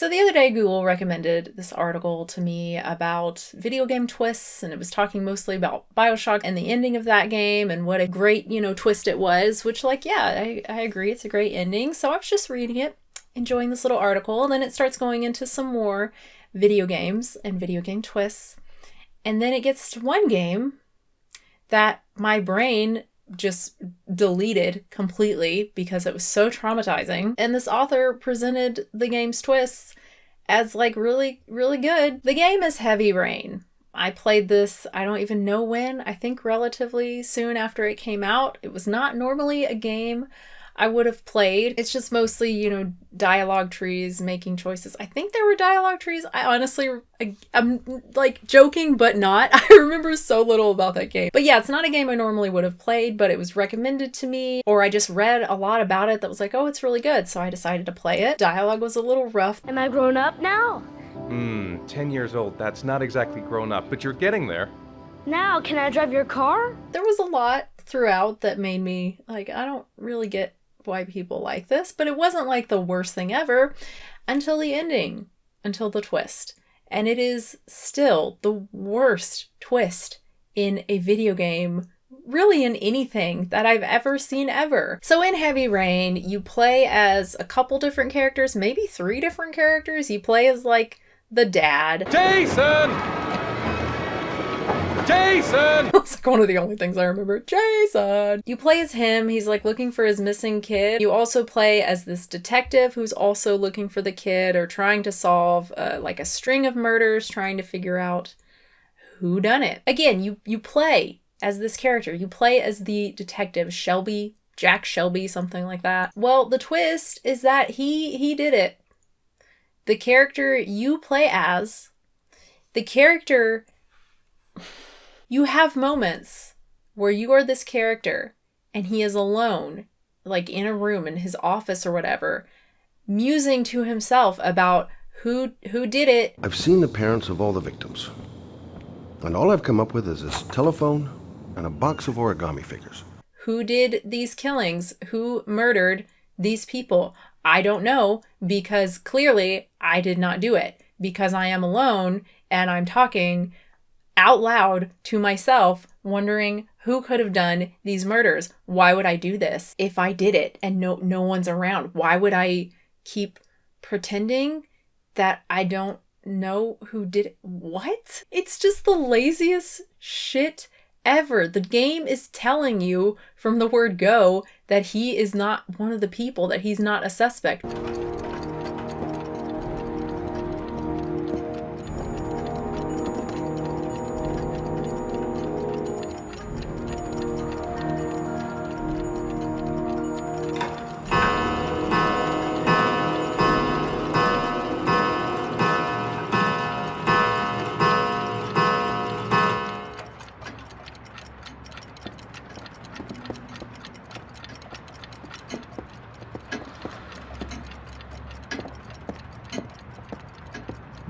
So the other day, Google recommended this article to me about video game twists, and it was talking mostly about BioShock and the ending of that game and what a great, twist it was, which, I agree, it's a great ending. So I was just reading it, enjoying this little article, and then it starts going into some more video games and video game twists. And then it gets to one game that my brain just deleted completely because it was so traumatizing. And this author presented the game's twists as really, really good. The game is Heavy Rain. I played this, I don't even know when, I think relatively soon after it came out. It was not normally a game I would have played. It's just mostly, dialogue trees, making choices. I think there were dialogue trees. I honestly, I'm joking, but not. I remember so little about that game. But yeah, it's not a game I normally would have played, but it was recommended to me, or I just read a lot about it that was like, oh, it's really good. So I decided to play it. Dialogue was a little rough. Am I grown up now? 10 years old. That's not exactly grown up, but you're getting there. Now, can I drive your car? There was a lot throughout that made me I don't really get why people like this, but it wasn't the worst thing ever until the ending, until the twist. And it is still the worst twist in a video game, really in anything that I've ever seen ever. So in Heavy Rain, you play as a couple different characters, maybe 3 different characters. You play as the dad. Jason! That's one of the only things I remember. Jason! You play as him. He's looking for his missing kid. You also play as this detective who's also looking for the kid or trying to solve a string of murders, trying to figure out who done it. Again, you play as this character. You play as the detective, Shelby, Jack Shelby, something like that. Well, the twist is that he did it. The character you play as, you have moments where you are this character and he is alone, in a room in his office or whatever, musing to himself about who did it. I've seen the parents of all the victims, and all I've come up with is this telephone and a box of origami figures. Who did these killings? Who murdered these people? I don't know, because clearly I did not do it, because I am alone and I'm talking out loud to myself, wondering who could have done these murders. Why would I do this if I did it and no one's around? Why would I keep pretending that I don't know who did it? What? It's just the laziest shit ever. The game is telling you from the word go that he is not one of the people, that he's not a suspect.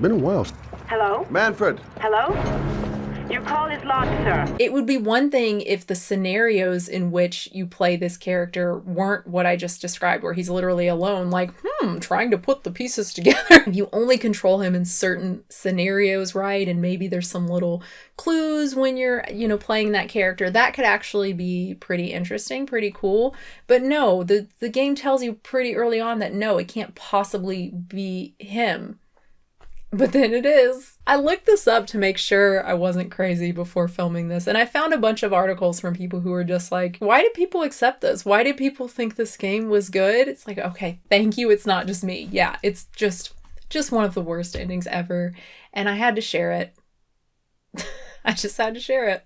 Been a while. Hello? Manfred! Hello? Your call is logged, sir. It would be one thing if the scenarios in which you play this character weren't what I just described, where he's literally alone, trying to put the pieces together. You only control him in certain scenarios, right? And maybe there's some little clues when you're, playing that character. That could actually be pretty interesting, pretty cool. But no, the game tells you pretty early on that no, it can't possibly be him. But then it is. I looked this up to make sure I wasn't crazy before filming this, and I found a bunch of articles from people who were just like, why did people accept this? Why did people think this game was good? It's okay, thank you, it's not just me. Yeah, it's just one of the worst endings ever, and I had to share it. I just had to share it.